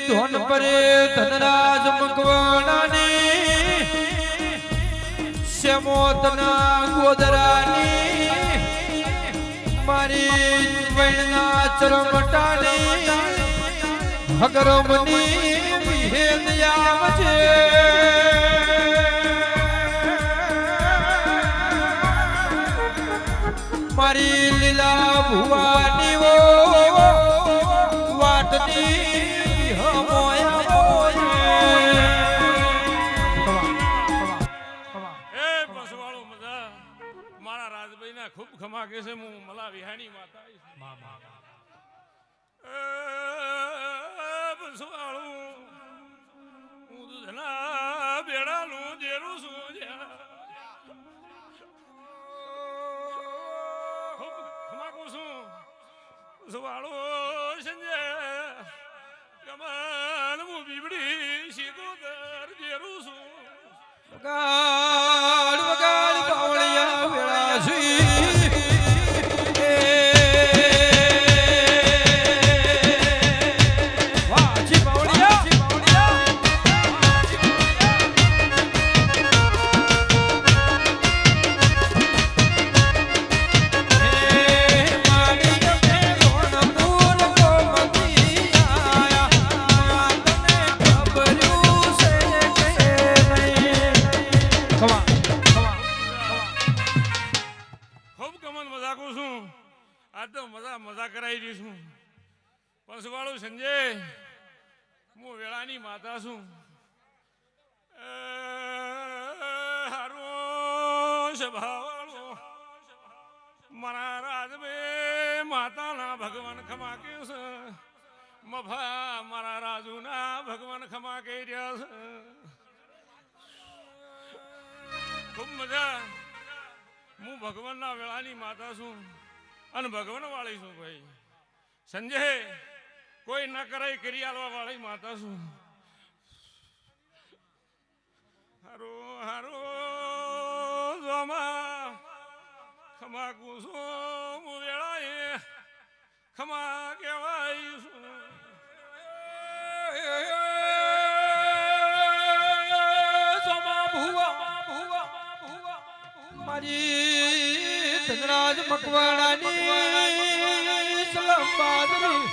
ધોન પરે ધનરાજ મકવાણાની શ્યામોતના ગોદરાની મારી વૈણના ચરમટાની હગરમની વિહેદ આવજે મારી લીલા ભુવાની વાટની હમોયા મારા રાજભાઈ ના ખૂબ ખમા કે છે હું મલા વિહાણી માતા હું દૂધના બેડાનું જેરું છું સવાળો સંજય કમાન હું બીબડી શીખોદર જેરું છું વગાડ વગાડ પાવળિયા વેળા છી મજા કરાવી દઈશું પંચવાળું સંજય હું વેળાની માતા છું હારો સ્વભાવવાળો મારા રાજમે માતાના ભગવાન ખમા કે છે મફા મારા રાજુના ભગવાન ખમા કહી રહ્યા છે ખૂબ મજા હું ભગવાનના વેળાની માતા છું અને ભગવાન વાળી છું ભાઈ સંજય કોઈ ના કરાય કરી આલવા વાળી માતા છું હારો હારો જોમા ખમા કુસો હું વેળાએ ખમા કહેવાય છું જોમા ભુવા મારી ધનરાજ મકવાણાની સલામ બાદરી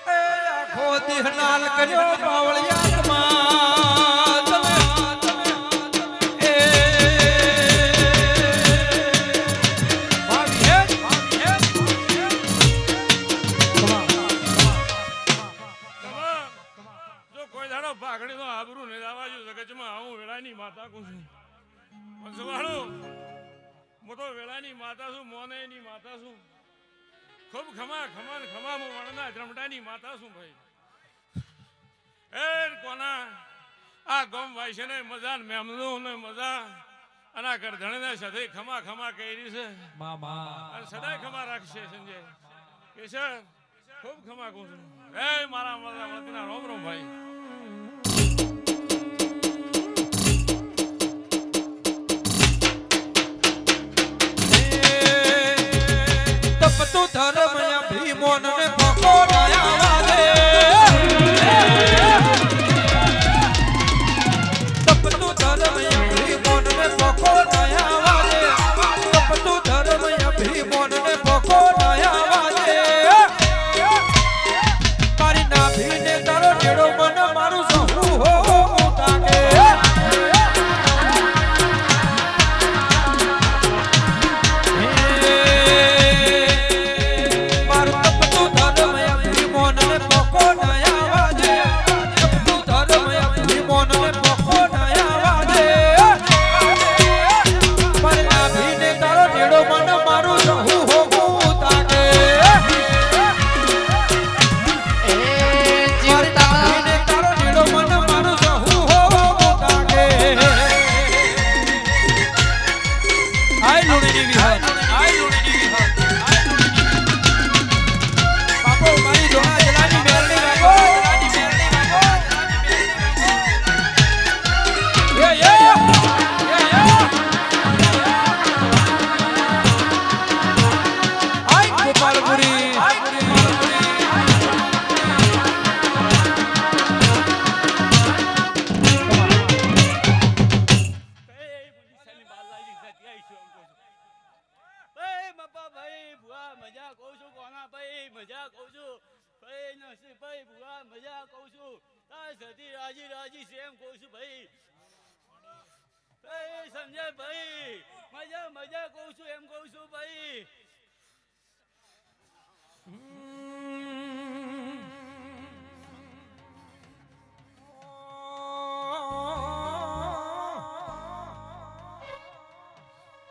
એ આખો દિહનાલ કર્યો પાવળિયા કમાલ એ જો કોઈ ધારો ભાગડી નો આબરૂ ને દાવા જો જગતમાં આવું વેળાની માતા કહું છું પંચવાળું હું તો વેળાની માતા છું મોનેની માતા છું ખૂબ ખમા ખમા ને ખમા હું વણના ધ્રમટાની માતા છું ભાઈ એ કોના આ ગમ વાય ને મજા ને મેમનું ને મજા અને કરધણને સદે ખમા ખમા કરી છે અને સદાય ખમા રાખશે સંજય કેશર ખૂબ ખમા કહું છું એ મારા મજા વતીના રોમ રોમ ભાઈ તું ધર્મ ભીમોન ને પકોડાયા વાલે તપતું ધર્મ ભીમોન ને પકોડાયા વાલે તપતું ધર્મ ભીમોન ને પકોડાયા વાલે મારી નાભી ને તારો નેડો મન મારું સહુ હો તાકે કોના ભાઈ મજા કહું છું ભાઈ નસીબ ભાઈ ભૂરા મજા કહું છું તાર સતી રાજી રાજી છે એમ કહું છું ભાઈ ભાઈ સંજય ભાઈ મજા મજા કહું છું એમ કહું છું ભાઈ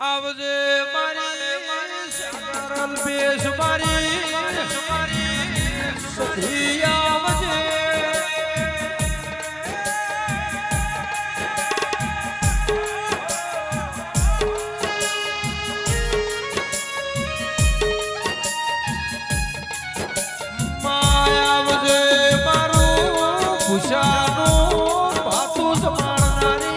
આવજે મારી સરળ બેસ મારી સધી આવજે આવજે મારું ખુશાનું ભાતું સમાણનારી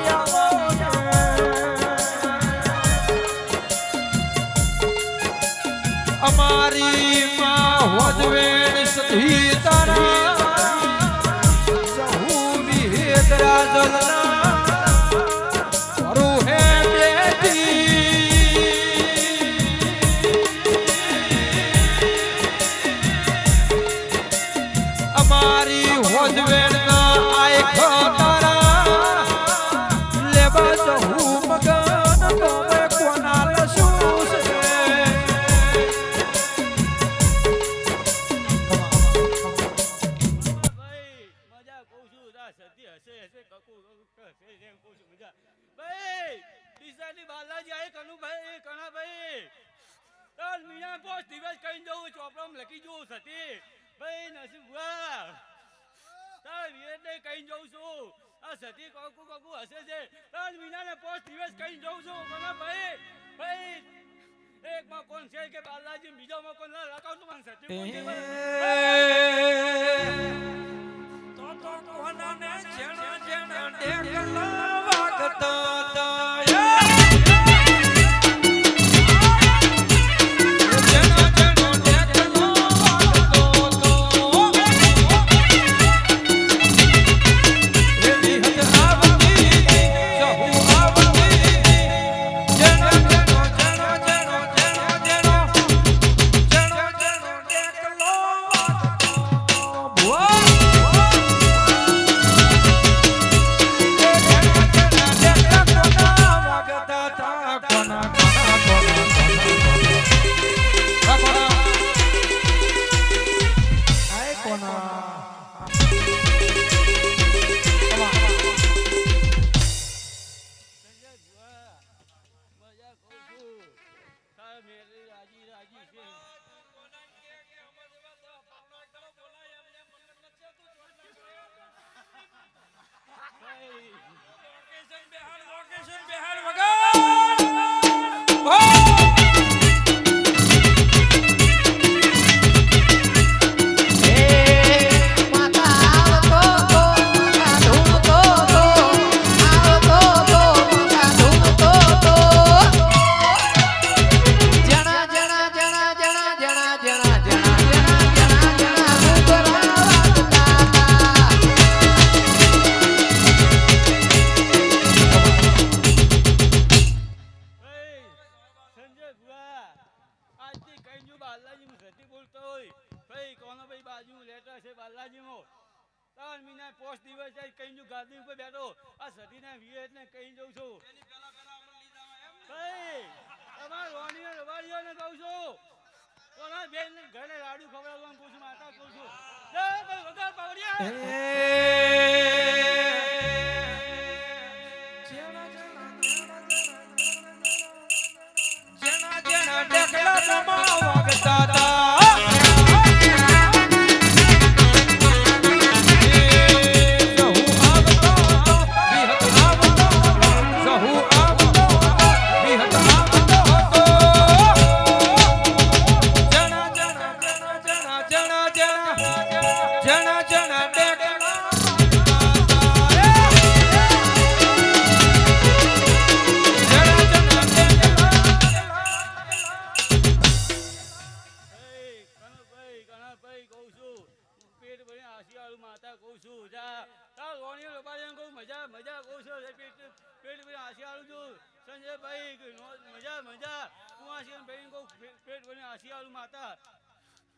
અમારી માં હોજવેણ સધી તારા સહુ વિહેદરા જલના મારું હે બેટી અમારી હોજવેણ ના આય ખતારા લેવા સહુ મગન તમે કોના લસુસ બાલાજી આય કનુ ભાઈ કણા ભાઈ તાર મીના પોસ દિવસ કઈ જવું ચોપડામાં લખી જવું સતી ભાઈ નસીબ ભુવા તાર વિયે કઈ જવું છું આ સતી કાકુ કાકુ હસે છે તાર મીનાને પોસ દિવસ કઈ જવું છું કણા ભાઈ ભાઈ એક માં કોણ છે કે બાલાજી બીજો માં કોણ લખાવ તો મને સતી કોણ છે તો કોનાને જેણા જેણા ઢેકલા વાગતા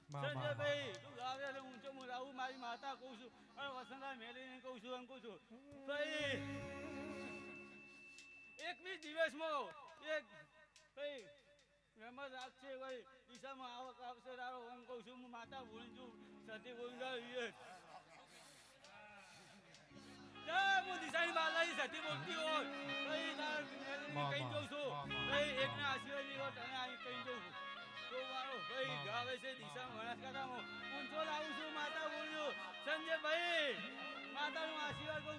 સંજયભાઈ તું ગાવે એટલે ઊંચો હું લાવું મારી માતા કહું છું અને વસંતરાય મેલીને કહું છું એમ કહું છું ભાઈ 21 દિવસમાં એક ભાઈ મહેમદ રાખશે ભાઈ ઈશામાં આવક આવશે તારો એમ કહું છું હું માતા ભૂલી છું સતી ભૂલી હું દિશાની બાલાજી સતી બોલતી હોય ભાઈ તારા કહી દઉં છું ભાઈ એકને આશીર્વાદ લીધો તને અહીં કહી દઉં છું તો મારો ભાઈ ગાવે છે દિશા બનાસકાંઠામાં ઊંચો લાવું છું માતા બોલ્યું સંજયભાઈ માતાનો આશીર્વાદ કહું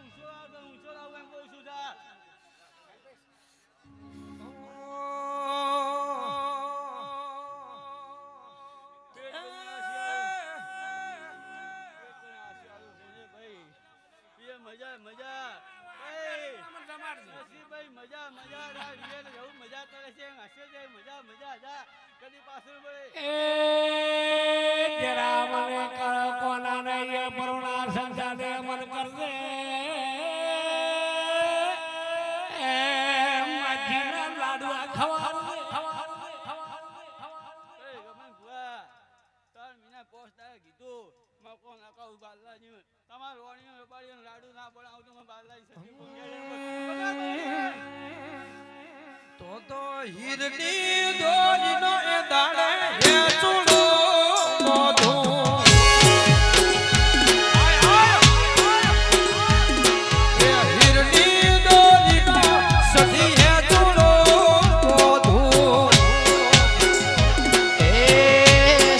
ઊંચો લાવું એમ કહું છું જા મજા મજા ભાઈ મજા મજા જવું મજા કરે છે હસે જાય મજા મજા જા કદી પાછળ પડે તેરા મને કર કોના ને એ પરુણા સંસારે મન કરજે માજીના લાડવા ખવાડે એ ગમન ભુવા તાર મીના પોસ્ટ કીધું માં કોણ આકાઉ બાલાજી તમાર રોણી રબાડી લાડુ ના બનાવ તો બાલાજી સતી તો હીરની દોરીનો એ દાડે હે ચૂડો મોઢું એ હીરની દોરીનો સતી હે ચૂડો મોઢું એ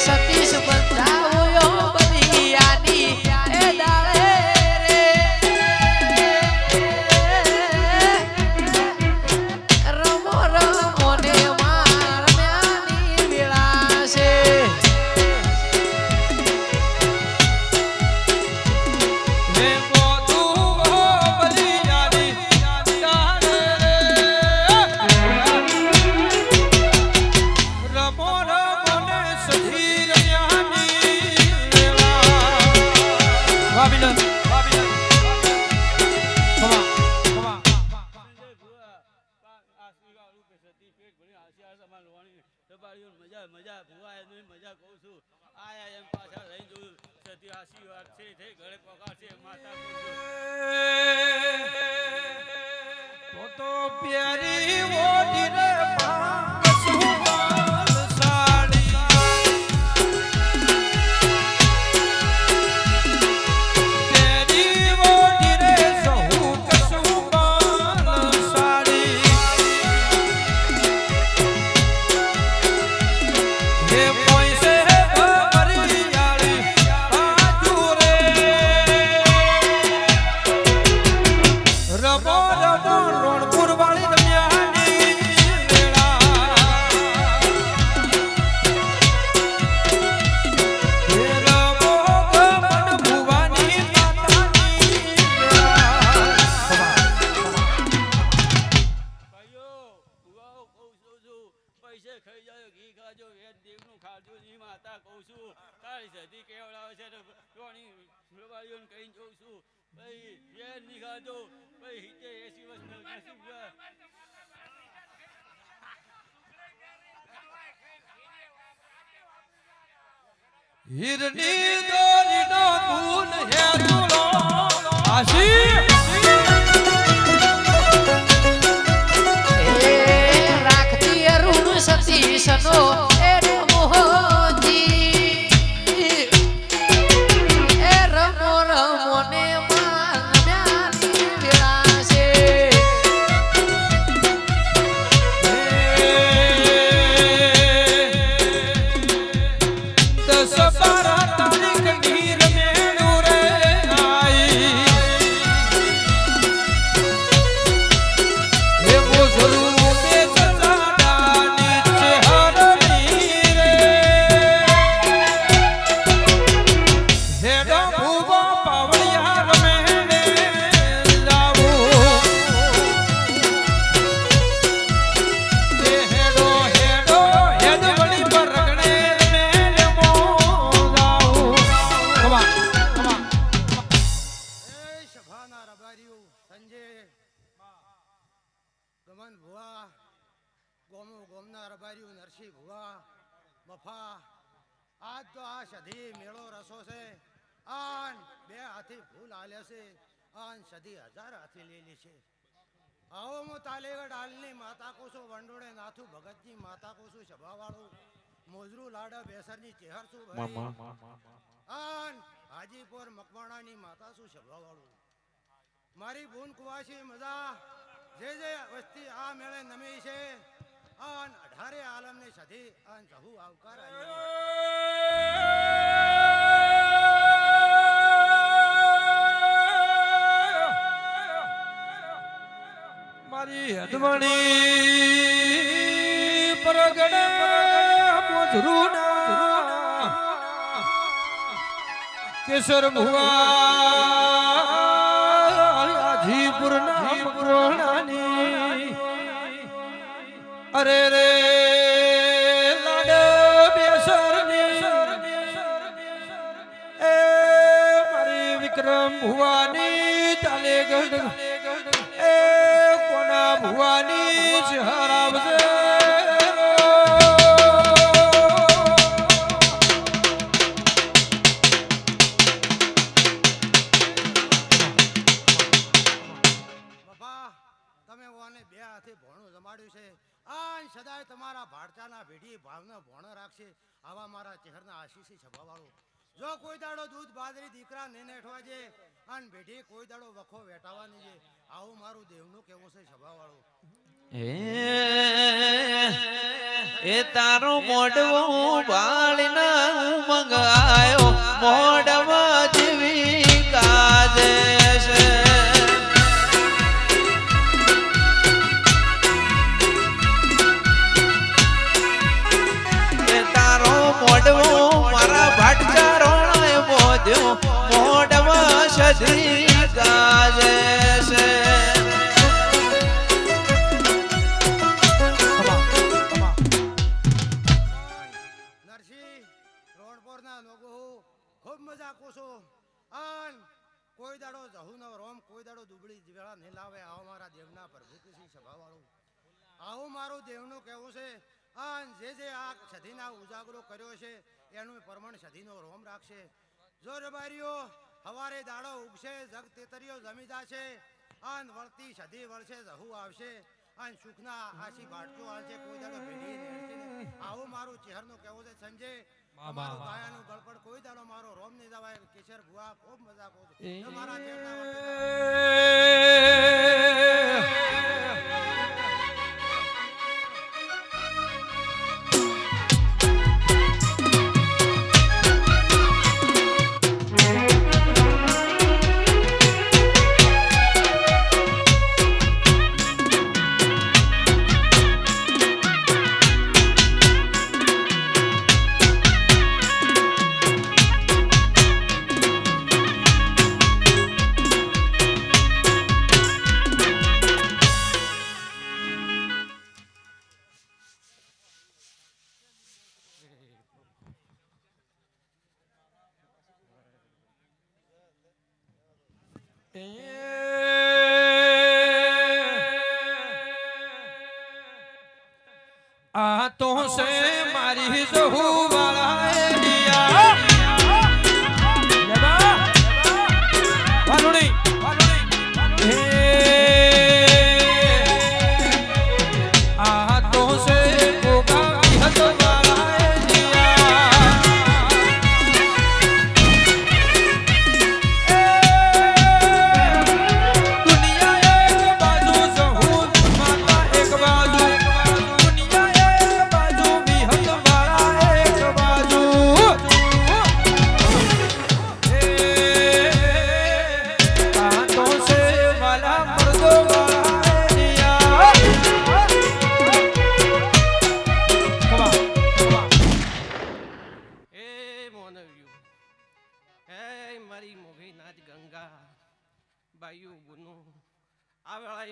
સતીશ બંધાવ્યો બલિયાની એ દાડે રે રમો રમો ને મારમ્યાની વેળા છે હે મોઢું બલિયાની દાડે રમો રમો ને સતી રમ્યાની વેળા મજા મજા ભુવા એની મજા કહું છું આયા એમ પાછા લઈ જોયું સતી આશીર્વાદ છે થઈ ઘરે પગાર છે માતા તો પ્યારી ઓઢી રે પાંગ સુવાલ સાડી પ્યારી ઓઢી રે સહુ કસુબાલ સાડી હે પૈસે ભરિયાળી આજુ રે રમો રમો રણપુર વાળી રમ્યાની વેળા હે રમો ગમન ભુવાની માતાની વેળા ભાઈઓ ભુવાઓ કહું છું પૈસે ખાઈ જાય ઘી ખાજો વેદ દેવનું ખાજો ની માતા કહું છું તારી સતી કેવડાવે છે તો રોણી રબાડીઓને કહી જોઉં છું ભાઈ વેદ ની ખાજો ભાઈ 80 વર્ષનો નસીબ છે હીરની દોરીનો ગુણ હે તુલો આશી એ રાખતી અરુણ સતીશનો એ મોહજી એ રમો રમો ને મારમ્યાની વેળા છે દસ બારા તારીખ ગીર મેળું રે આઈ હે મોઝરું બે ચલાડા નીચે હરણી રે હેડો ભૂવો પાવળિયા રમે લાવું હેડો હેડો હેડ વળી પર રગડે મેલે મોગાવું કમા એ સભાના રબારીઓ સંજય ગમન ભુવા ગોમના રબારીઓ નરસિંહ ભુવા મફા આજ તો આ સધી મેળો રસો છે આન બે હાથી ફૂલ આલ્યા છે આન સધી 1000 હાથી લેલી છે આવો હું તાલેગઢ હાલની માતા કોસો વંડોળે નાથુ ભગતજી માતા કોસો સભાવાળું મોજરૂ લાડા બેસરની ચેહર છું ભાઈ આન હાજીપુર મકવાણાની માતા છું સભાવાળું મારી બૂન કુવાસી મજા જે વસ્તી આ મેળે નમી છે આન 18 આલમને સધી આન જહુ આવકાર આલી મારી હદવણી પરગડે મોજરૂના કેસર ભુવા હાજીપુરના મકવાણાની અરે રે લાડ બેસરની એ મારી વિક્રમ ભુવાની તાલેગઢ એ કોના ભુવાની શહર આવજે સદાય તમારા ભાડચાના ભેડી ભાવનો ભોણો રાખશે આવા મારા ચહેરના આશીષી છભાવાળો જો કોઈ દાડો દૂધ બાદરી દીકરા નેનેઠવા છે અન ભેડી કોઈ દાડો વખો વેટાવાની છે આવું મારું દેવનું કેવું છે છભાવાળો એ તારો મોડવો બાળના મંગાયો મોડવા જેવી કાજે છે મોડવો મારા ભાટચારો બોધ્યો મોડવા સધી ગાજે છે નરસિંહ રોણપોરના નોગો ખૂબ મજા કોસો આન કોઈ દાડો જહુનો રોમ કોઈ દાડો દુબળી વેળા ને લાવે આવો મારા દેવના પ્રભુ કૃષિ સભાવાળું આવું મારું દેવનું કહેવું છે આન જે આ સધીના ઉજાગરો કર્યો છે એનું પરમણ સધીનો રોમ રાખશે જો રબારીઓ હવારે દાડો ઉગશે જગ તેતરીઓ જમી જાશે આન વળતી સધી વળશે જહુ આવશે આન સુખના આશી બાટતો આવશે કોઈ દાડો ભેડી ને આવું મારું ચહેરનું કહેવું છે સંજય મારું ગાયાનું ગળપડ કોઈ દાડો મારો રોમ નહીં જવાય કેશર ભુવા ખૂબ મજા કહું મારા ચહેરના આ તો સે મારી જહુ વાળા એલિયા લેબા વાલુણી આ તો સે કોગા વિહત વાળા એલિયા દુનિયા એક બાજુ જહુ માતા એક બાજુ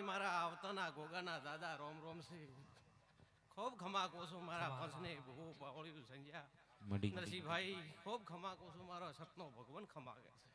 મારા આવતાના ગોગાના દાદા રોમ રોમ છે ખૂબ ખમા કોસો મારા પંચને બહુ પાવળ્યું સંજ્યા નરસિંહભાઈ ખૂબ ખમા કોસો મારો સપનો ભગવાન ખમા કે છે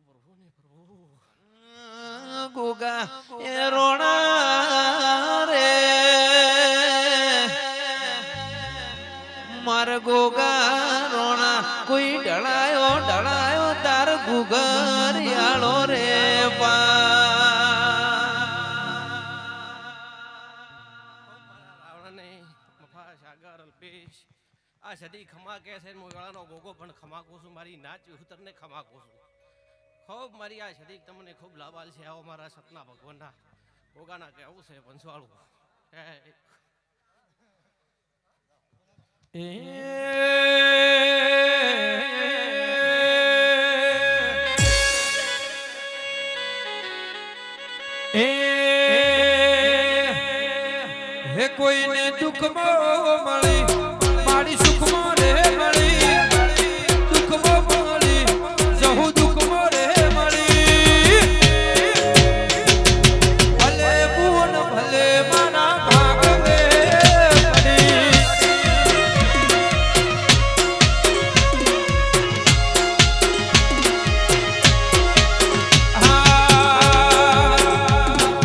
પ્રભુ ને પ્રભુ ગોગા એ રોણા રે માર ગોગા રોણા કોઈ ઢળાયો તાર ગુગરિયાળો રે રાવણને મફા સાગર અલ્પેશ આ સદી ખમા કે છે હું ગળાનો ગોગો પણ ખમા કોશું મારી નાચ ઉતરને ખમા કોશું ખૂબ મારી આ સદી તમને ખૂબ લાભાલ છે આવો મારા સતના ભગવાનના ગોગાના કહેવું છે પંચવાળું હે કોઈને દુઃખમાં મળી મારી સુખમાં રે મળી દુઃખમાં મળી જહુ દુઃખમાં રે મળી ભલે બુન ભલે મારા ભાગ રે મળી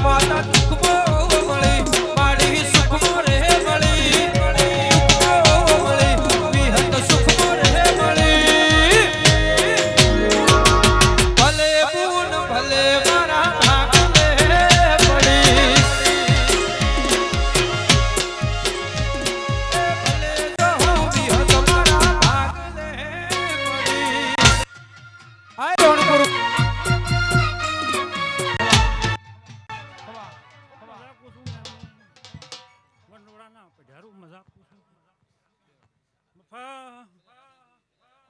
માતા દુઃખમાં મળી મારી સુખમાં રે મળી વિહત સુખમાં રે મળી ભલે બુન ભલે મારા ભાગ રે મળી ભલે જહુ વિહત મારા ભાગ રે મળી આય રણપુર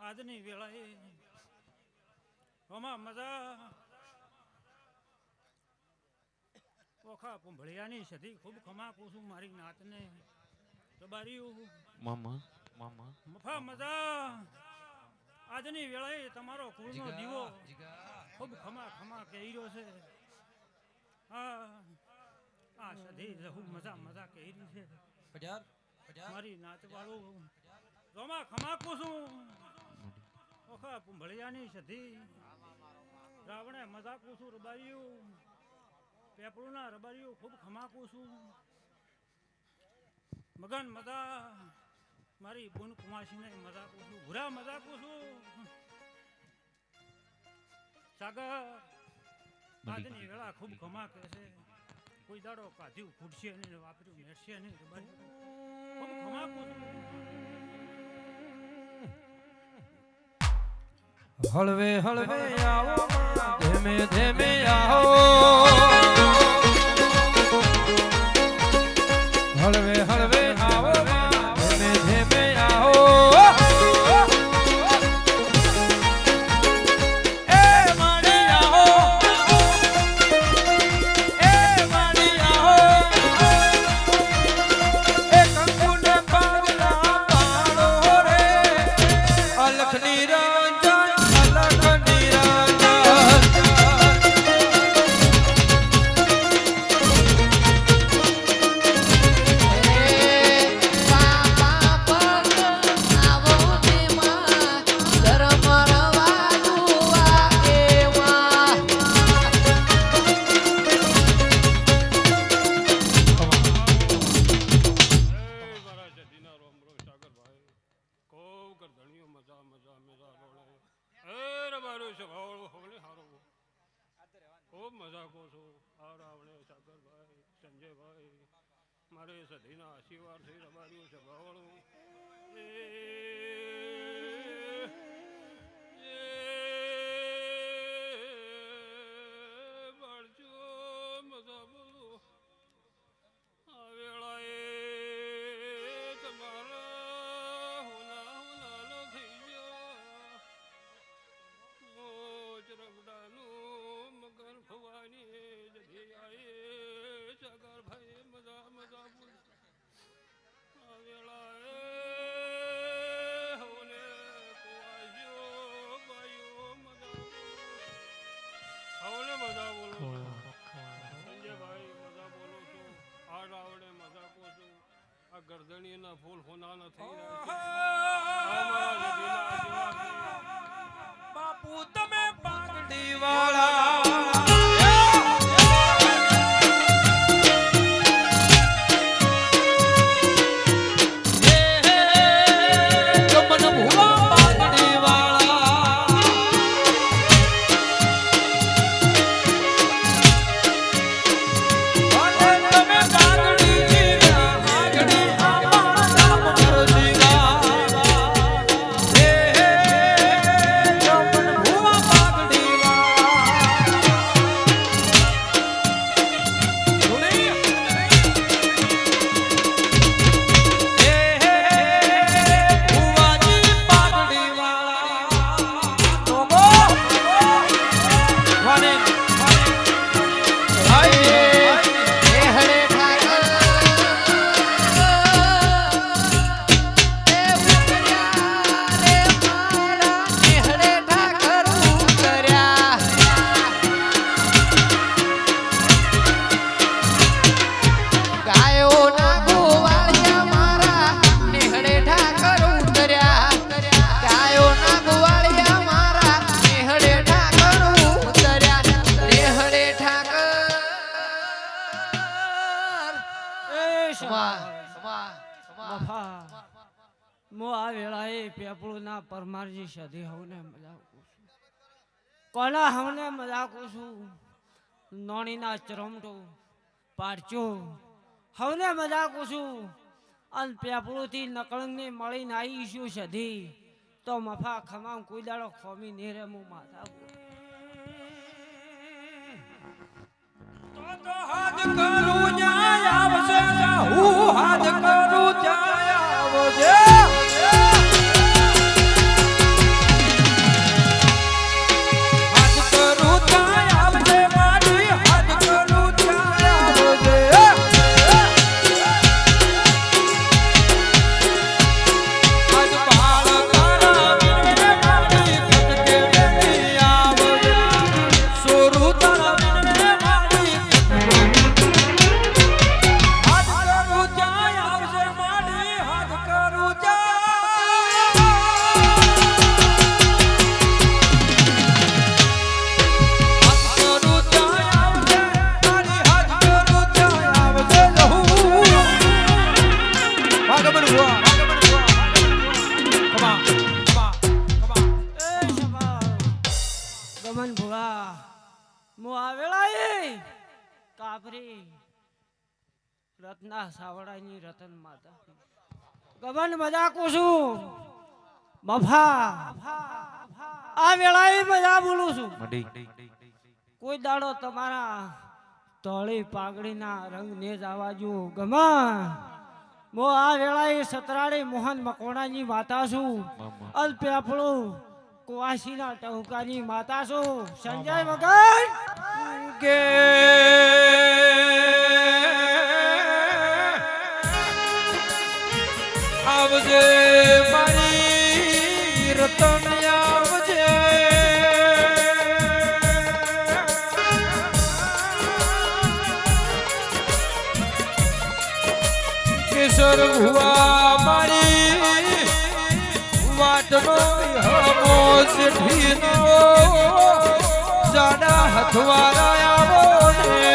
આજની વેળાએ હમા મજા ઓખા પુંભળિયાની સધી ખૂબ ખમા પૂછું મારી નાતને રબારીયું મફા મજા આજની વેળાએ તમારો કુળનો દીવો ખૂબ ખમા ખમા કહેર્યો છે આ સધી રહુ મજા મજા કહેરી છે મારી નાચવાળું રોમા ખમા પૂછું ઓખા પુંભળિયાની સધી રાવણે મજા પૂછું રબારીયું પેપળુના રબારીયું ખૂબ ખમા પૂછું મગન મજા મારી બુન કુમાસીને મજા પૂછું ભૂરા મજા પૂછું સાગર આજની વેળા ખૂબ ખમા કહે છે કોઈ દાડો કાઢ્યું ફૂટશે નહીં વાપર્યું મેળશે નહીં રબારીયું ખૂબ ખમા પૂછું હળવે હળવે આવો ધીમે ધીમે આવો હળવે હળવે આવો ધીમે ધીમે આવો એ માડી આવો એ માડી આવો એ કંકુને પાગલા પાડો રે અલખની ખૂબ મજા કહું છું આ રાવણે સાગરભાઈ સંજયભાઈ મારે સધીના આશીર્વાદ થઈ રમાડ્યું છે ભાવણું બાળજો મજા બોલો આ વેળાએ તમારા હોનાનો થઈ ગયા મોજ રગડાનું મગર ભવાની જધી આયે સાગરભાઈ મજા મજા બોલ આ વેળાએ હોને કોવાજો બાયો મજા હોને મજા બોલો સંજયભાઈ મજા બોલો છું આ રાવણે મજા કો છું આ ગરદણીના ફૂલ હોનાના થઈ રહ્યા છે બાપુ તમે પાઘડી મો આ વેળાએ પેપળુના પરમારજી સધી હવને મજાક કોના હવને મજાક છું નોણીના ચરમટો પારચો હવને મજાક છું અને પેપળુથી નકળંગને મળીને આવી છું સધી તો મફા ખમામ કોઈ દાડો ખોમી ને રે મો માથા તો હાથ કરું જાય આવશે હું હાથ કરું જાય આવશે હાથ કરું જાય આવશે મારી હાથ કરું જાય આવશે હાથ બાળ કરાવીને મારી કટકે બેઠી આવશે સોરું તરાવીને મારી હાથ કરું જાય આવશે મારી હાથ કરું જાય ગમન ભોળા મો આવેલા એ કાપરી રત્ના સાવડાની રતન માતા ગમન મજાક છું મફા આ વેળાએ મજા બોલું છું કોઈ દાડો તમારા તળી પાઘડીના રંગ ને જ આવાજો ગમન મો આ વેળાએ સતરાડી મોહન મકોણાની માતા છું અલ પેપળું કુવાસીના ટહુકાની માતા છું સંજય મગન કે આવજે મારી રતન આવજે કેસર ભુવા મારી વાટનો હમો શેઠીનો જાડા હથવારા આવો ને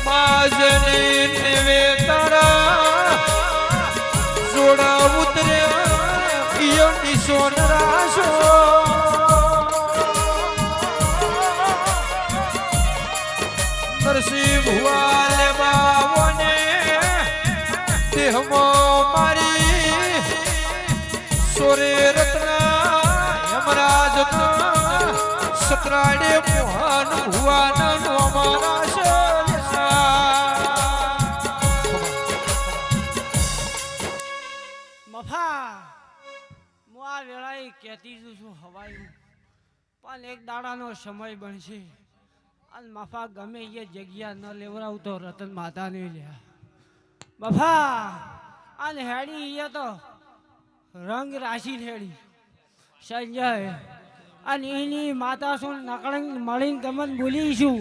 માજની નેવે તારા જોડા ઉતર્યા ઈયોની સોનરાશો નરસિંહ ભુવાલે બાવને દેહમો મારી સોરે રત્ના યમરાજના સતરાડે મોહન ભુવાના નોમારા મફા હું આ વેળાએ કહેતી જ છું હવાયું પણ એક દાડાનો સમય બનશે અને મફા ગમે એ જગ્યા ન લેવડાવતો રતન માતાને લ્યા મફા અને હેડી એ તો રંગ રાશિ હેડી સંજય અને એની માતા શું નકળંગ મળીને ગમન બોલીશું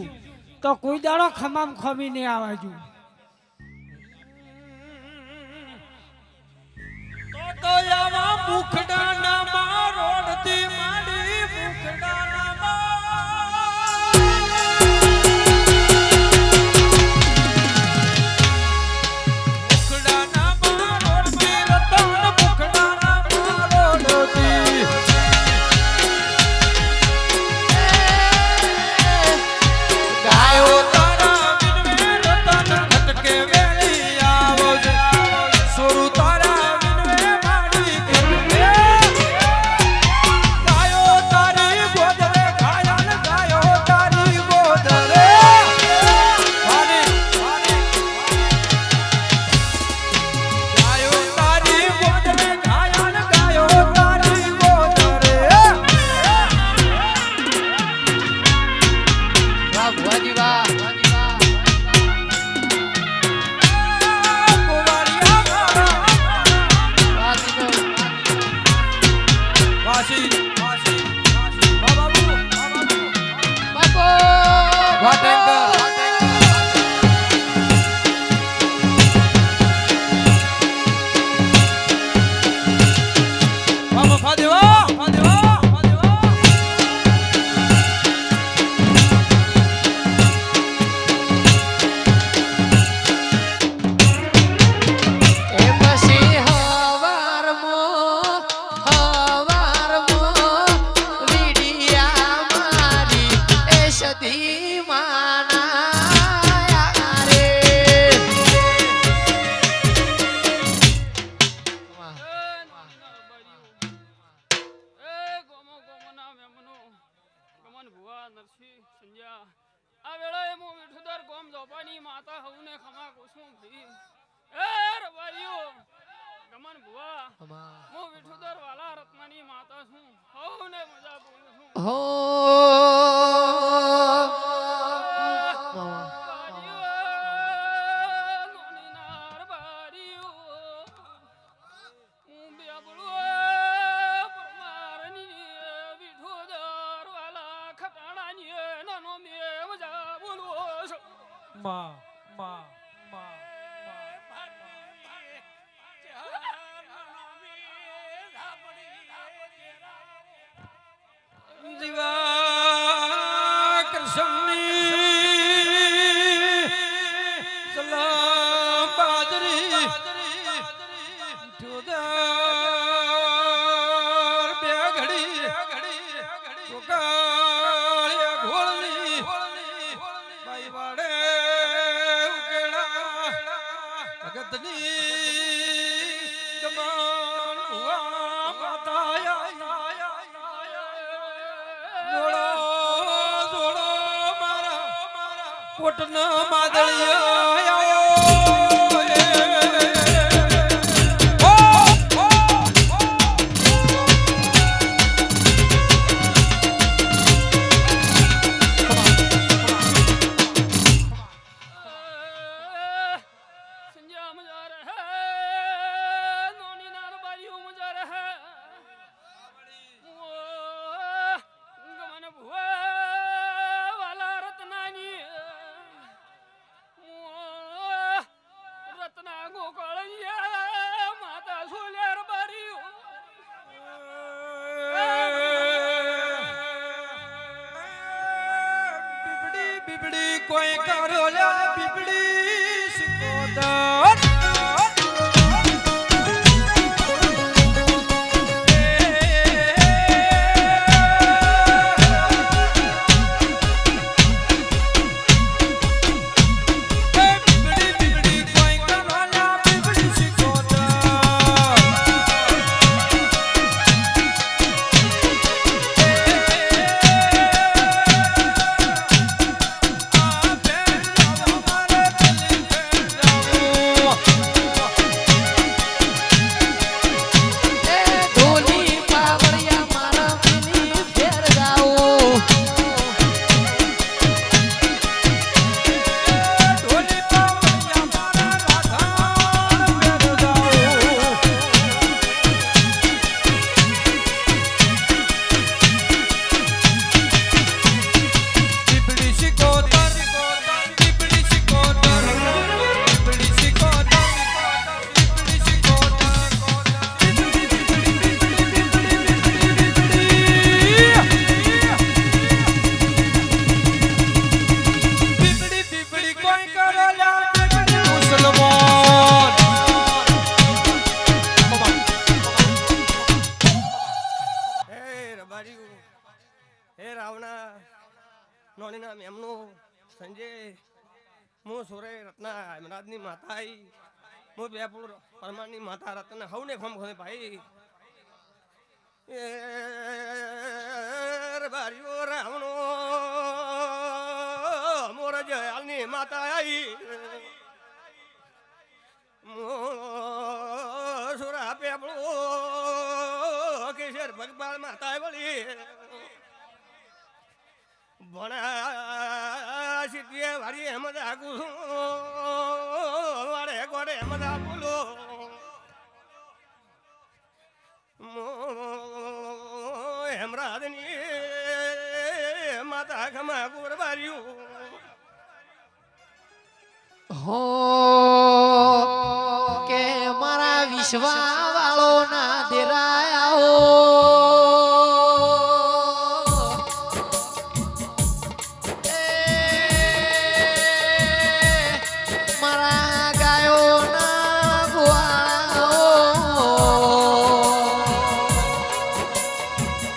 તો કોઈ દાડો ખમામ ખમી નહીં આવજો તો આવા મુખડાના મારોડથી માંડી મુખડાના મુખડાના મારોડથી રતન મુખડાના મારોડથી ગાયો તારા વિનવે રતન માતા હવને ખમા કુસુમ ભી એ રવાઈઓ ગમન ભુવા હું વિઠુદર વાલા રત્નાની માતા છું હવને મજા બોલું છું હો માં માં માં જીવા કૃષ્ણની સલામ બાજરી ઠોદર બે ઘડી કોકાળિયા ઘોળની બાઈ વાડે ઉકેડા ભગતની ગમન હુઆ માતાયા જોડો જોડો મારા કોટના માદળિયા બીબડી કોઈ કરો લે બીબડી સિકોદર હે રાવણા નોની નામ એમનું સંજય હું સોરે રત્ના હેમરાજની માતા આઈ હું બેપુર પરમારની માતા રત્ના હવને ખમ ખમે ભાઈ એ બારીઓ રાવણો મોર જયાલની માતા આઈ સોરા પેપળો કેશર ભગવાન માતા વળી ભણા સિદ્ધિએ વાળી એમદ આગુ વાડે ગોડે એમદ બોલો હેમરાજની માતા ખમા કુરબાર્યું હો કે મારા વિશ્વા વાળો ના દેરાયા મારા ગાયો ના ગુવાળાઓ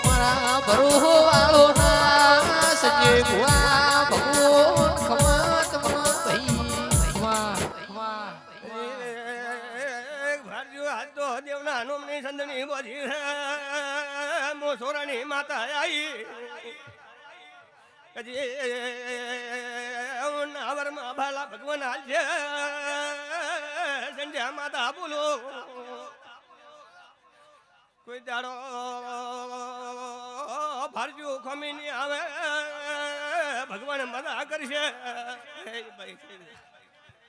મારા ભરો વાળો ના સંજય ગુવા ભગવાન ખમત ભાઈ દેવના નોમની સંદની બોધી મોસોરાની માતા આઈ આવરમાં બાલા ભગવાન હાલ છે સંધ્યા માતા બોલો કોઈ દાડો ભારજો ખમી ની આવે ભગવાન મદા કરશે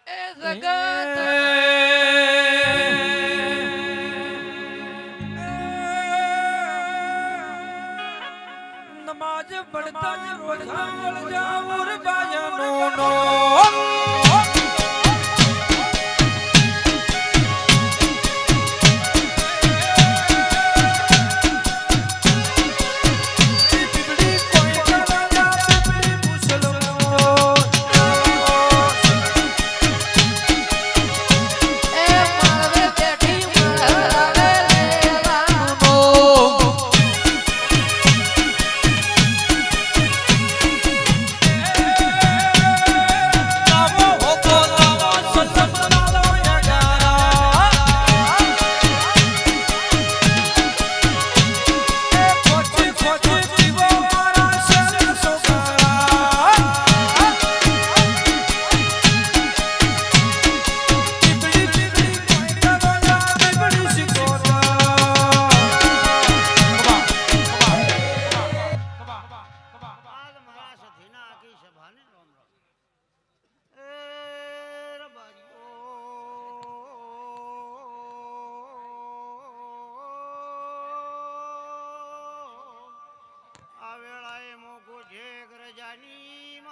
એ જગત નમાજ પડતા રોજા વળ જાઉર બાયનો નો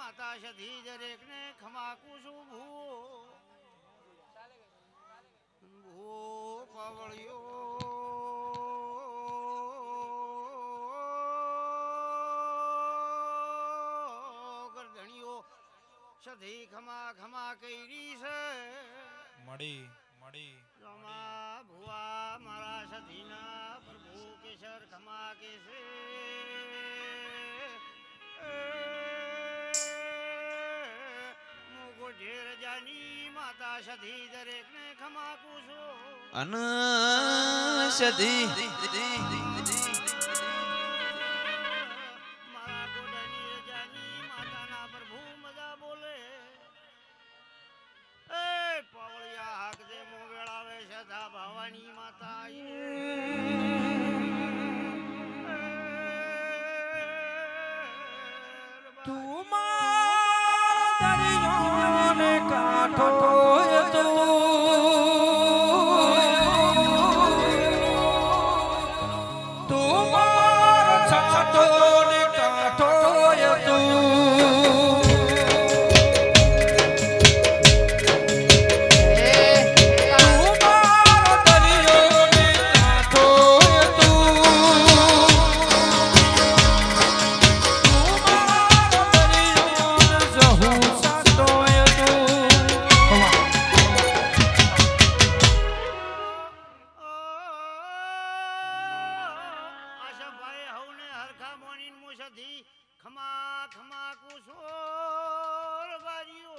માતા સધી દરેક ને ખમાકું છું ભૂ પાવળિયો ગરધણીઓ સધી ખમા ખમા કઈરી છે મળી મળી રમા ભુવા મારા સધીના પ્રભુ કેસર ખમા કેસે માતા સધી દરેક ને ખમાકું છું અન સધી મારા ગોડાની રજાની માતાના પ્રભુ મજા બોલે એ પાવળિયા હાક દે મો વેળાવે સદા ભવાની માતા તું દરિયો ને કાંઠો તું મારો છાંટો ને કાંઠો ખમા ખમા કુશો બારીઓ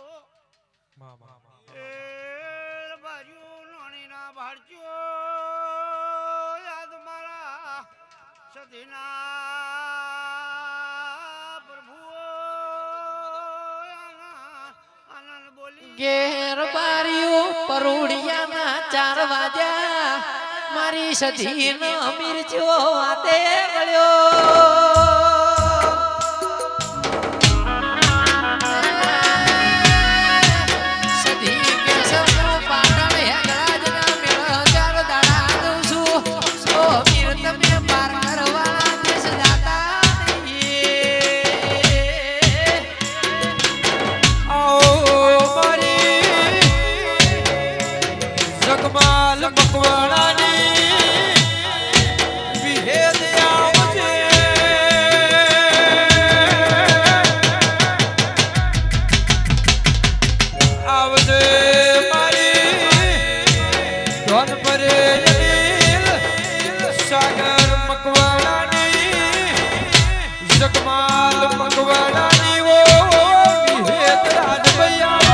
એ બારીઓ નોણી ના ભારજો યાદ મારા સધીના પ્રભુ આનંદ બોલી ઘેર બારીઓ પરોડિયાના 4 વાગ્યા મારી સધી નો મિર્ચો આતે ગળ્યો જગમાલ મકવાણાની વિહેદ આવજે આવજે મારી ધન પરે સાગર મકવાણાની જગમાલ મકવાણાની ઓ વિહેદ રાજભૈયા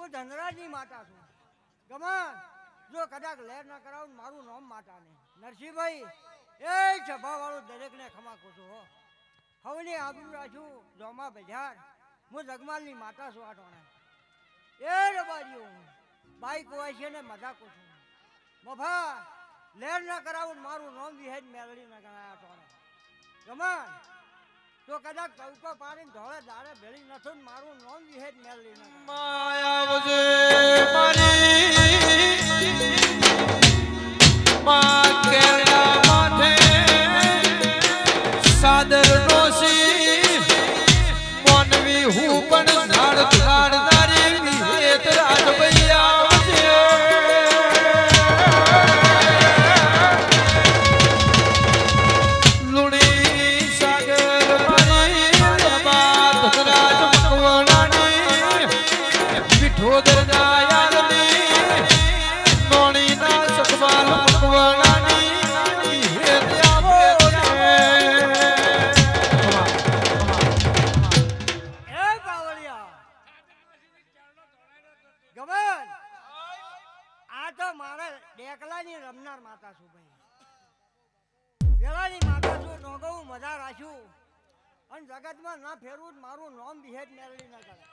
હું ધનરાજની માતા છું. ગમન જો કદાચ લેર ના કરાવું ને મારું નામ માતા નહીં. નરસિંહભાઈ એ સભાવાળો દરેકને ખમા કહું છું હો. હવની આબરૂ રાખ્યું જોમા બજાર હું જગમાલની માતા છું આટોણે. એ રબારીઓ બાઈક હોય છે ને મજાક છું. મફા લેર ના કરાવું ને મારું નામ વિહેજ મેળવી ના ગણાય આટોણે. ગમન તો કદાચ ચૌકા પાડીને ધોળે દાડે ભેળી નથો ને મારું નામ વિહેજ મેળવી ના ગણાય. માયાવજે મારી માં કેળા માથે સાદર નોસી મોનવી હું પણ ઝાડ ઝાડનારી વિહેત રાજભાઈ આવજે લુણી સાગર મારી બાત રાજ મકવાણાની વિઠોદર ના યાદની નોણી ના સકવાલ મકવાણાની વિહેત આવજે એ બાવળિયા ગમન આ તો મારે ડેકલાની રમનાર માતા છું ભાઈ. વેલાની માતા છું નોગવું મજા રાખ્યું અને જગતમાં ના ફેરવું જ મારું નામ વિહેજ મેળવી ના કરે.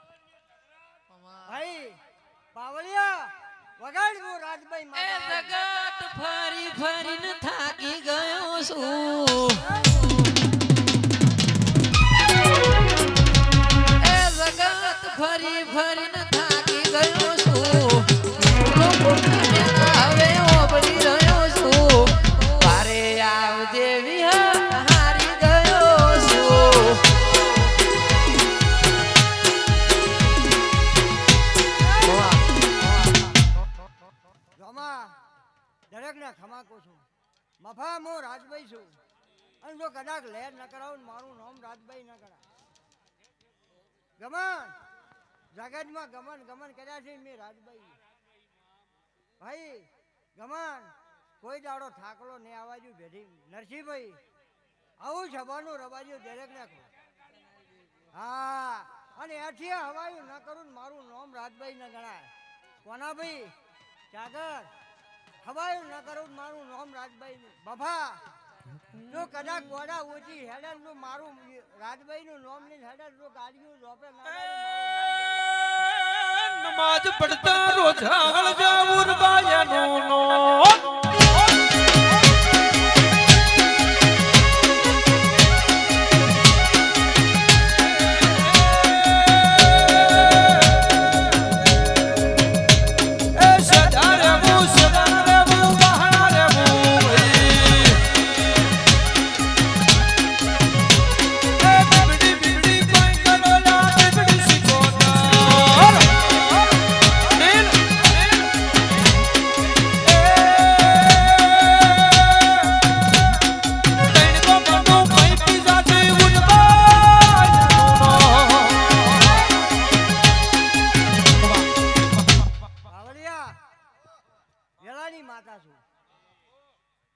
ભાઈ બાવળિયા વગાડ હું રાજભાઈ એ માતા. જગત ફરી ફરીને થાકી ગયો છું. એ જગત ફરી ફરીને થાકી ગયો છું. લોકોને હવે ઓબળી રહ્યો છું. વારે આવજે વિહારી ગયો છું. જોમા દરેકને ખમા કહું છું. મફા હું રાજભાઈ છું અને જો કદાચ લેર ન કરાવું ને મારું નામ રાજભાઈ ન કરાય. ગમન જગતમાં ગમન ગમન કર્યા છે મેં રાજભાઈ. ભાઈ ગમન કોઈ દાડો થાકલો ને આવાજુ ભેટી નરસિંહભાઈ આવું છબાનું રબાજ્યું દરેકને કહું. હા અને એથી હવાયું ન કરું ને મારું નામ રાજભાઈ ન ગણાય. કોના ભાઈ સાગર હવાયું ન કરું ને મારું નામ રાજભાઈ નું. બફા જો કદાચ ગોડા ઓછી હેડન જો મારું રાજભાઈ નું નામ લઈને હેડન જો ગાડીઓ જોપે નમાજ પડતા રોજાળ જાવું બાયાનો નો માતા છું.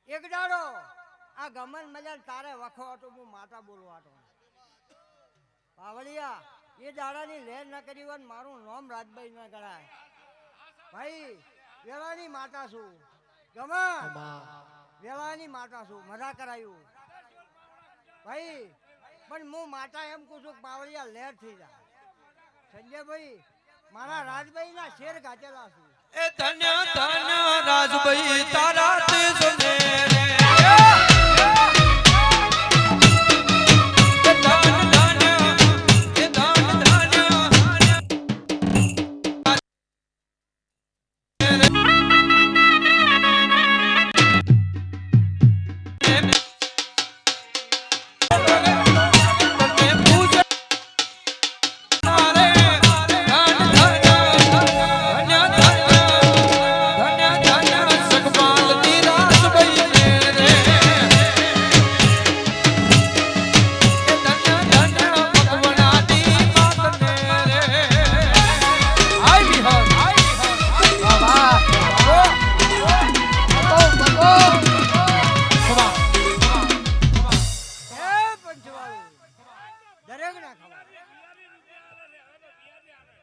એક દાડો આ ગમન મજાન તારે વખો હતો હું માતા બોલવા હતો. પાવળિયા એ દાડાની લેર ન કરી હોય ને મારું નામ રાજભાઈ ન ગણાય. ભાઈ વેલાની માતા છું. ગમન વેલાની માતા છું. મજા કરાયું ભાઈ પણ હું માતા એમ કહું છું પાવળિયા લેર થઈ જાય. સંજયભાઈ મારા રાજભાઈ ના શેર ગાચેલા છું. એ ધન્ય ધન્ય રાજભાઈ તારા તેજ ને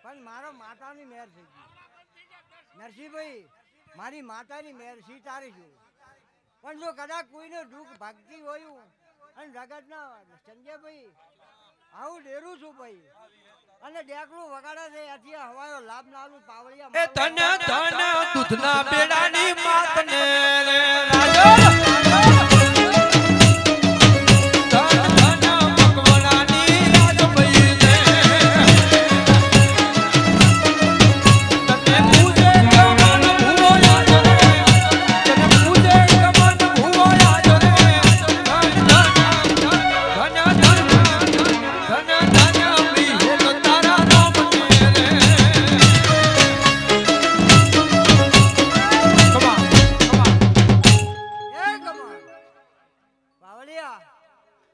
પણ મારો માતાની મેર થઈ ગઈ. નરસિંહભાઈ મારી માતાની મેર તારી છું પણ જો કદાચ કોઈનું દુઃખ ભાગતી હોય અને જગતના સંજયભાઈ આવું ડેરું છું ભાઈ અને ડેકલું વગાડે છે આથી હવાયો લાભ નાલું પાવળિયા એ તને તને દૂધના બેડાની માતને રાજો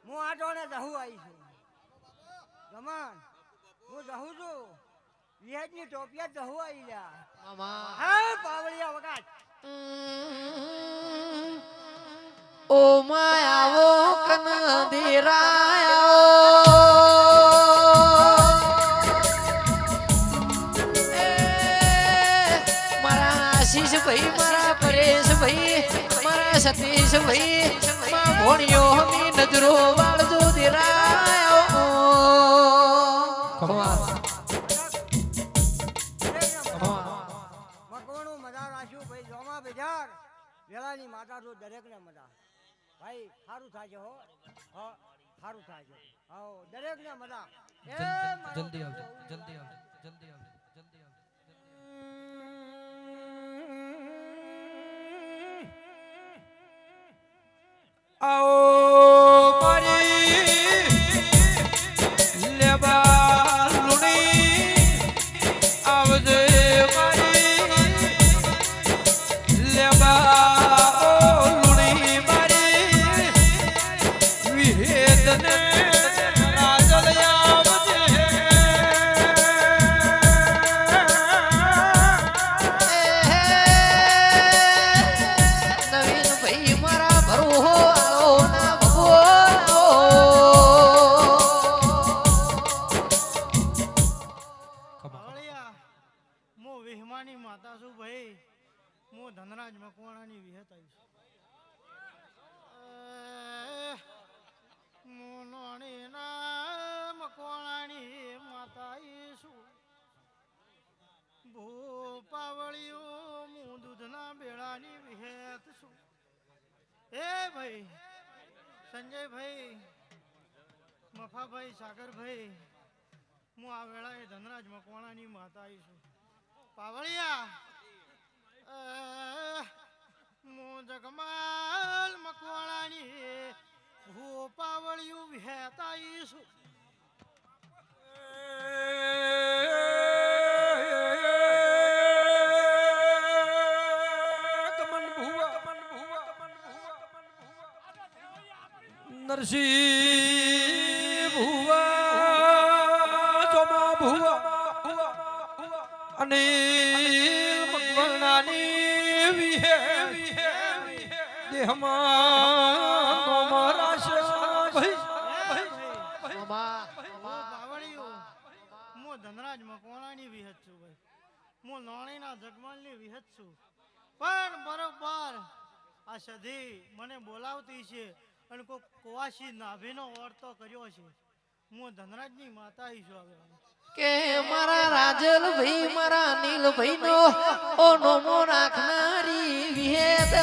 હું આટોને જહું આવી છું ગમન હું જહું છું વિહેજની ટોપિયા જહું આવી લ્યા હા પાવળિયા વગાડ ઓ માયાવો કનદીરાયો મારા આશીષ ભાઈ મારા પરેશ ભાઈ મારા સતીશ ભાઈ માં ભોણિયો ની નજરો વાળજો દેરાયો મકવાણું મજા રાખ્યું ભાઈ જોમા બેજાર વેલાની માતા તો દરેકને મજા ભાઈ સારું થાય છે હો હા સારું થાય છે હા દરેકને મજા જલ્દી આવજો જલ્દી આવજો જલ્દી આવજો જલ્દી આવજો આવો મારી લેબા લુણી આવજે મારી લેબા લુણી મારી વિહેદને રાજલ આવજે નવીન ભાઈ મારા ભરો વિહમાની માતા છું ભાઈ હું ધનરાજ મકવાણાની વિહત આવીશ હું નોણીના મકવાણાની માતા છું ભૂપાવળીઓ હું દૂધના બેડાની વિહેત છું એ ભાઈ સંજયભાઈ મફાભાઈ સાગરભાઈ હું આ વેળાએ ધનરાજ મકવાણાની માતા છું પાવળિયા હું જગમાલ મકવાણાની હું પાવળિયું વિહેતા છું નરસિંહ ભુવા જોમા ભુવા અને મકવાણાની વિહે દેહમાં નો મારાશ ભાઈ હું ધનરાજ મકવાણાની વિહત છું ભાઈ હું નોણીના જગમાલની વિહત છું પણ બરોબર આ સધી મને બોલાવતી છે અને કોઈ કુવાસી નાભીનો ઓરતો કર્યો છે હું ધનરાજની માતા છું હવે કે મારા રાજલ ભાઈ મારા નીલ ભાઈ નો ઓ નોમો રાખનારી વિહેત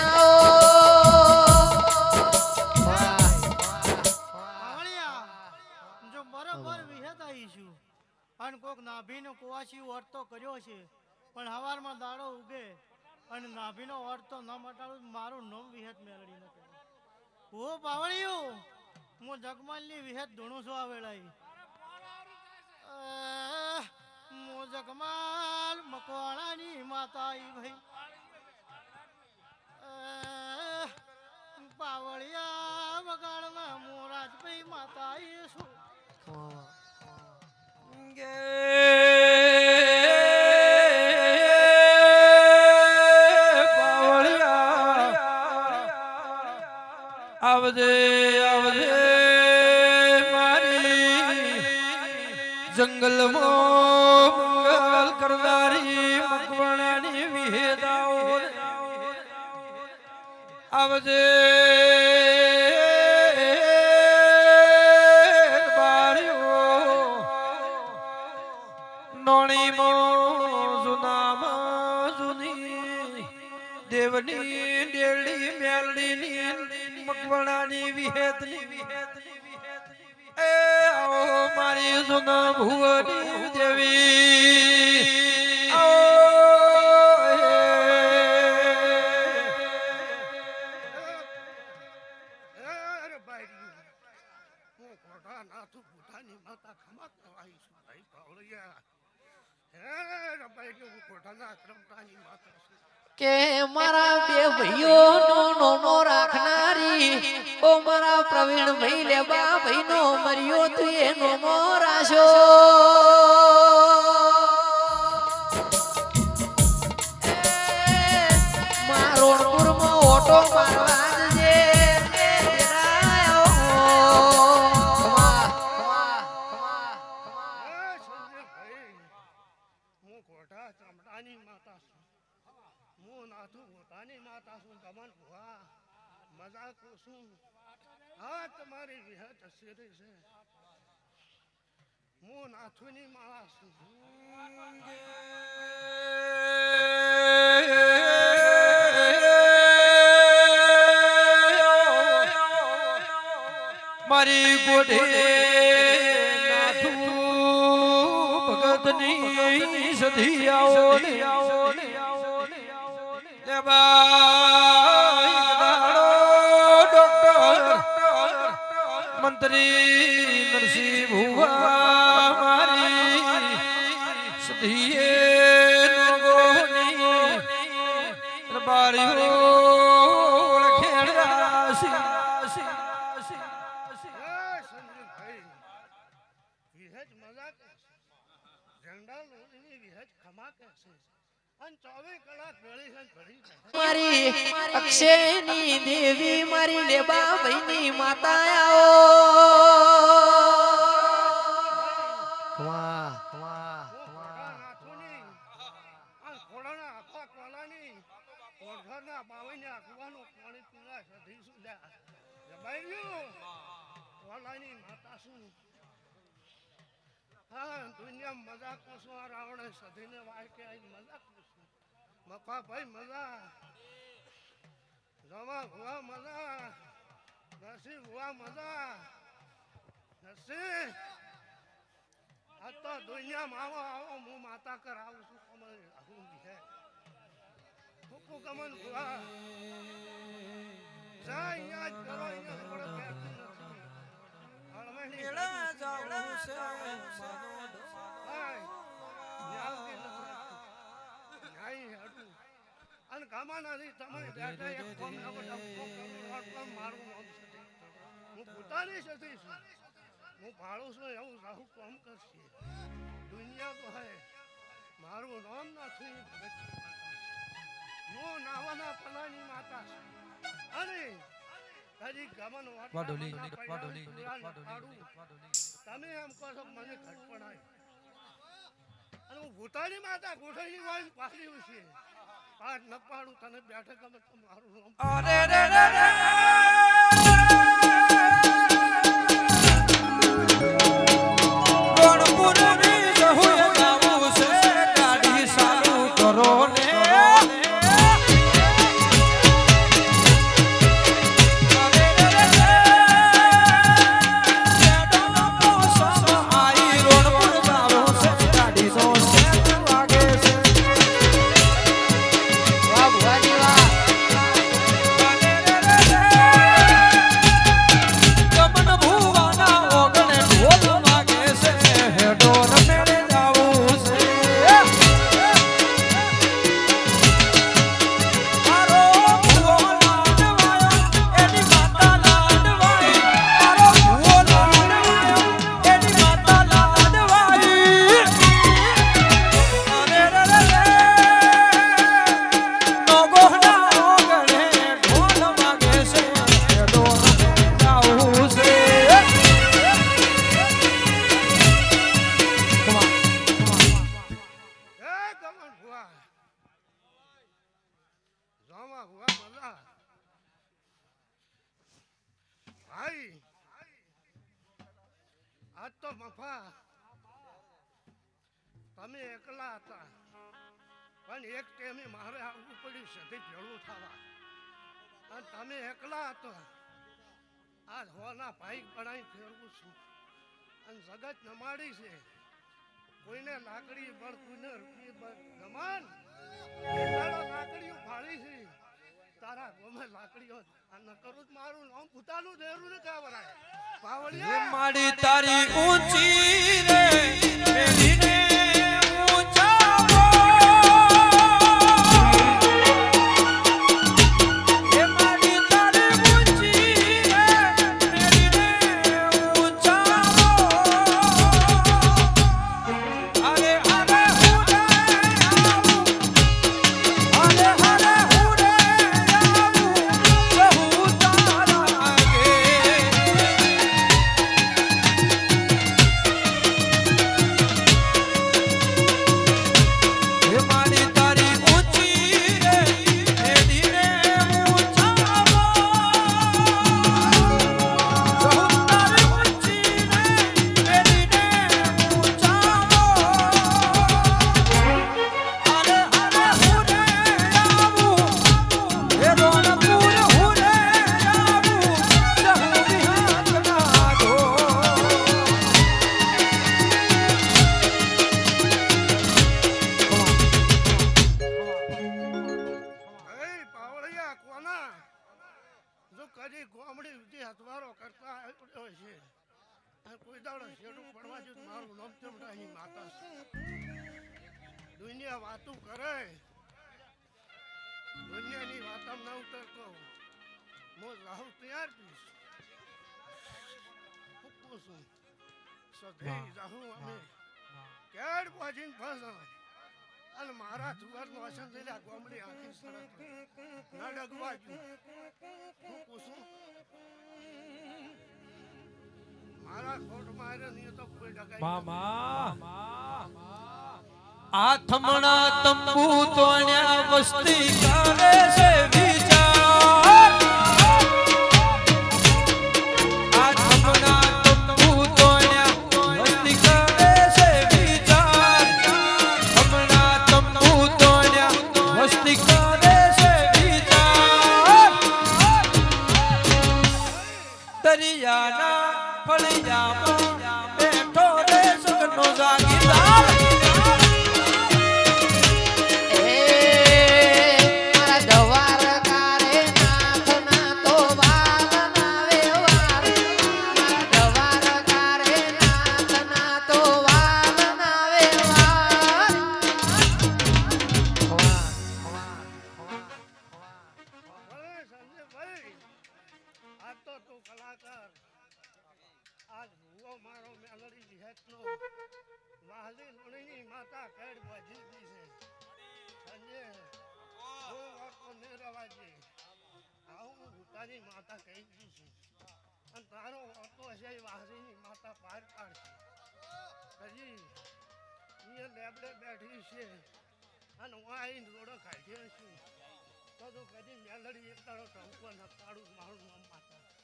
જો બરોબર વિહેત આવી છું અને કોક નાભીનો કુવાસી ઓરતો કર્યો છે પણ હવારમાં દાડો ઉગે અને નાભીનો ઓરતો ન મટાડું મારું નામ વિહેત મેળવી ન કરે ઓ પાવળિયું હું જગમાલની વિહેત ધૂણું છું આ વેળાએ હું જગમાલ મકવાણાની માતા ભાઈ પાવળિયા વગાડના મોરાજભાઈ માતા છું આવજે આવજે મારી જંગલમાં મંગલ કરનારી મકવાણાની વિહે આવજે બાળ્યો નોણીમાં જૂનામાં જૂની દેવની ડેલી મેલડીની મકવાણાની વિહેતની એ આવો મારી જૂના ભુવની દેવી અરે ભાઈ હું કોઠા નાથું ભૂતાની માતા ખમા કહેવાય છું ભાઈ પાવળિયા હે ભાઈ હું કોઠાના ક્રમતાની માતા છું કે મારા બે ભાઈઓ નો નોમો રાખનારી ઓ મારા પ્રવીણ ભાઈ લેબા ભાઈ નો મર્યો તું એ નોમો રાશો મારો રણપુરમાં ઓટો મારવા જજે હું કોઠા ચામડાની માતા છું હું નાથું પોતાની માતા છું ગમન ભુવા મજા છું હા તમારી વિહત શિરી છે હું નાથુની માળા છું મારી ગોઢે નાથું ભગતની સધી આવો મંત્રી નરસિંહ ભુવા મારી સધીએ નગોની બારીઓ ખેડ રાશી સંજયભાઈ વિહજ મજા કે છે ઝંડા લોહીની વિહજ ખમા કે છે અને 24 કલાક વેળી છે ઘડી મારી અક્ષયની દેવી મારી લેબા ભાઈની માતા આવો વાહ વાહ કોઠા નાથુની અને ખોડાના આખા કોલાની કોઠાના બાવૈયા કુવાનું પાણી પીવા સધી સુધા જબાઈયો કોલાની માતા છું હા દુનિયા મજા કોસો આ રાવણે સધીને વાય કે આઈ મજા કોસો મફા ભાઈ મજા જમા ભુવા મજા નરસિંહ ભુવા મજા નરસિંહ આ તો દુનિયામાં આવો હું માતા કરાવું છું કમલ હું હે હુકુ કમલ ભુવા જા યાદ કરો અહીંયા થોડો બેઠી નથી હળવણી એલા જાવું છે અને ગામાનાથી તમે બેઠા એક કોમ ના બધા મારું નામ છે હું પોતાની સતી છું હું ભાડું છું એવું રાહુ કોમ કરશે દુનિયા તો હે મારું નામ નથી ભગત હું નાવાના પલાની માતા છું અને તારી ગમન વાડોલી તમે એમ કહો છો મને ખટપણાય અને હું ભૂતાની માતા ગોઠવણી વાળી પાછી છે પાઠ ન પાડું તને બેઠે ગમે તો મારું નામ અરે રે રે રે ગણપુરની જહુએ જાવું છે ગાડી ચાલુ કરો ને વાહ ભુવાજી વાહ ભાઈ આજ તો મફા તમે એકલા હતા પણ એક ટાઈમે મારે આવવું પડ્યું સધી ભેળું થવા અને તમે એકલા હતા આ હોના ભાઈ બનાવી ફેરવું છું અને જગત નમાડી છે કોઈને લાકડી બળ કોઈને રૂપિયે બળ ગમાન લાકડીઓ ફાળી છે તારા ગમે લાકડીઓ આ ન કરું જ મારું નામ પોતાનું દેરું ને કાવરાય પાવળિયા માડી તારી ઊંચી રે મેલીને ઊંચાવો એ માડી તારી ઊંચી રે મેલીને ઊંચાવો અરે અરે હુડે આવું અરે અરે હુડે આવું બહુ તારા ગે હે મારી તારી ઊંચી રે મેડીને ઊંચાવો બહુ તારી ઊંચી રે મેડીને ઊંચાવો અરે અરે હુરે આવું હે રોણપુર હુરે આવું જહુ વિહાત ના દો એ પાવળિયા કોના જો કદી ગોમડી ઉજી હથવારો કરતા આવ્યો છે આ કોઈ દાડો શેડું પડવા જો મારું નામ ચમડાહી માતા છે. દુનિયા વાતું કરે દુનિયાની વાતમ ના ઉતરતો મો રાહુ તૈયાર પીશ હું છું સધે રાહુ અમે કેડ પહોંચીને ફસાય અને મારા જુવારનો અસન થયેલા ગોમડી આખી સડક ના ડગવા હું પૂછું મારા ખોટ મારે નહીં તો કોઈ ડગાઈ આથમણા તંબુ તોણ્યા વસ્તી કરે છે વિચાર આથમણા તંબુ તોણ્યા વસ્તી કરે છે વિચાર આથમણા તંબુ તોણ્યા વસ્તી કરે છે વિચાર દરિયાના ફળિયામાં બેઠો રે સુખનો જાગીરદાર મારા દવારકારે નાથ ના તો વાલ ના વ્યવહાર મારા દવારકારે નાથ ના તો વાલ ના વ્યવહાર ભલે સંજયભાઈ આજ તો તું કલાકાર આજ ભૂવો મારો મેલડી વિહેતનો વાહલી લોણીની માતા કેડ બોજી દી છે સંજય હું વાતો ને રવાજી આવું તારી માતા કહી દી છે અને તારો વાતો હશે વાહલીની માતા પાર પાડશે હજી અહીંયા લેબડે બેઠી છે અને હું આવીને રોડો કાઢ્યો છું તો તું કદી મેલડી એક તારો ટંકો નકાડું મારું નામ માતા હું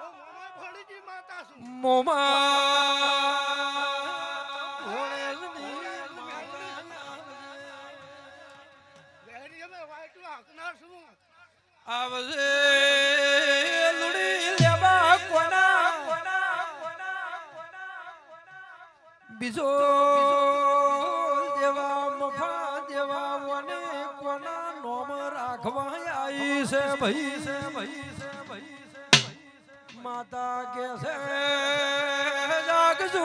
મામા ભોળીજી માતા છું વેરી અમે વાઈટું હાંકનાર છું આવજે લુડી લેવા કોના બીજો દેવા મફા દેવા વને કોના નોમ રાખવા આવી છે ભાઈ માતા કે છે જાગજો